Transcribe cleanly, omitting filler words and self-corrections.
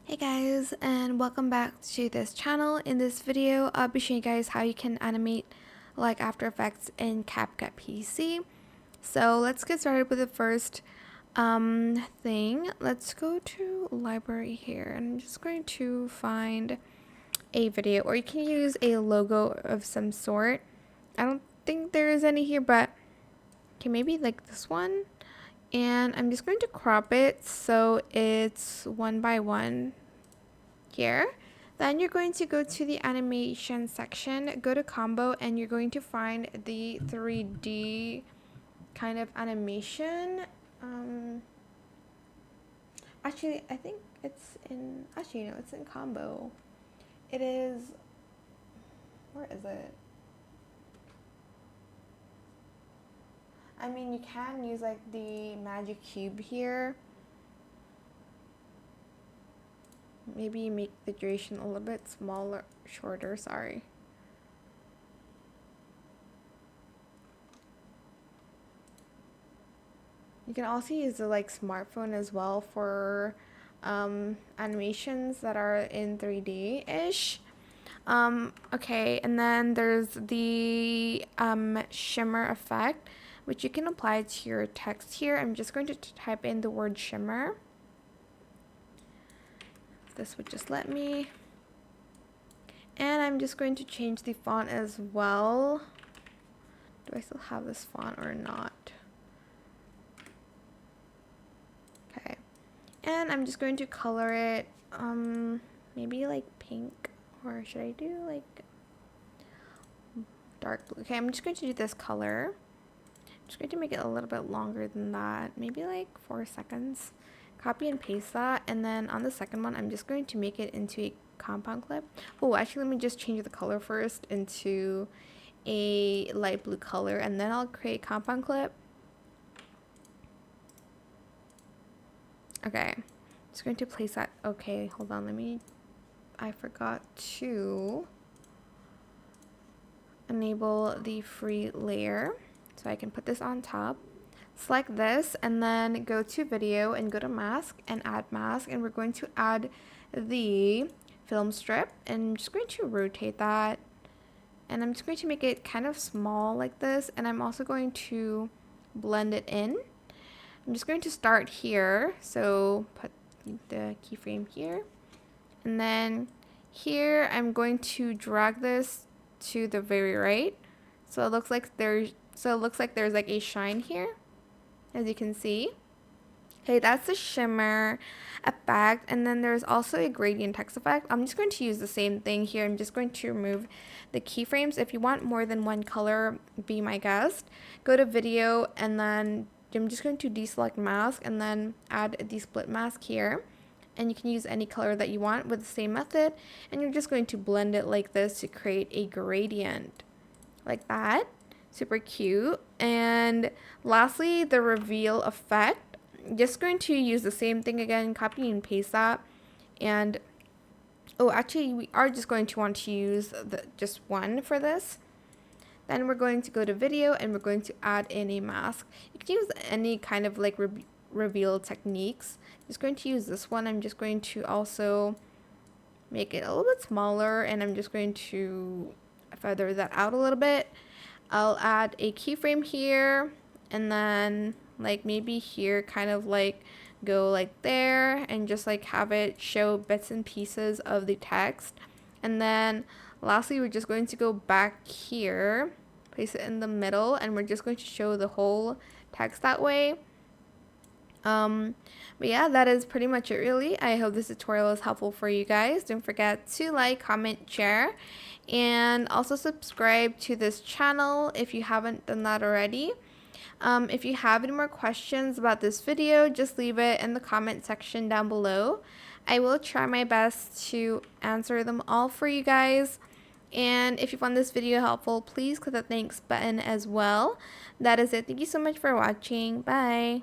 Hey guys, and welcome back to this channel. In this video, I'll be showing you guys how you can animate like After Effects in CapCut PC. So let's get started with the first thing. Let's go to library here, and I'm just going to find a video, or you can use a logo of some sort. I don't think there is any here, but okay, maybe like this one. And I'm just going to crop it so it's 1:1 here. Then you're going to go to the animation section, go to combo, and you're going to find the 3D kind of animation. Actually, I think it's in, no, it's in combo. It is, where is it? I mean, you can use like the magic cube here. Maybe make the duration a little bit smaller, shorter, sorry. You can also use the like smartphone as well for animations that are in 3D-ish. Okay, and then there's the shimmer effect, which you can apply to your text here. I'm just going to type in the word shimmer. This would just let me. And I'm just going to change the font as well. Do I still have this font or not? Okay. And I'm just going to color it maybe like pink, or should I do like dark blue? Okay, I'm just going to do this color. I'm just going to make it a little bit longer than that, maybe like 4 seconds. Copy and paste that, and then on the second one I'm just going to make it into a compound clip. Oh, actually let me just change the color first into a light blue color, and then I'll create a compound clip. Okay, just going to place that. Okay, hold on, I forgot to enable the free layer, so I can put this on top. Select this and then go to video and go to mask and add mask, and we're going to add the film strip, and I'm just going to rotate that, and I'm just going to make it kind of small like this, and I'm also going to blend it in. I'm just going to start here, so put the keyframe here, and then here I'm going to drag this to the very right, so it looks like there's like a shine here, as you can see. Okay, that's the shimmer effect, and then there's also a gradient text effect. I'm just going to use the same thing here. I'm just going to remove the keyframes. If you want more than one color, be my guest. Go to video, and then I'm just going to deselect mask and then add the split mask here. And you can use any color that you want with the same method, and you're just going to blend it like this to create a gradient like that. Super cute. And lastly, the reveal effect. Just going to use the same thing again, copy and paste that. And oh, actually we are just going to want to use just one for this. Then we're going to go to video, and we're going to add in a mask. You can use any kind of like reveal techniques. I'm just going to use this one. I'm just going to also make it a little bit smaller, and I'm just going to feather that out a little bit. I'll add a keyframe here, and then like maybe here, kind of like go like there, and just like have it show bits and pieces of the text. And then lastly, we're just going to go back here, place it in the middle, and we're just going to show the whole text that way. But yeah, that is pretty much it really. I hope this tutorial is helpful for you guys. Don't forget to like, comment, share, and also subscribe to this channel if you haven't done that already. If you have any more questions about this video, just leave it in the comment section down below. I will try my best to answer them all for you guys. And if you found this video helpful, please click the thanks button as well. That is it. Thank you so much for watching. Bye.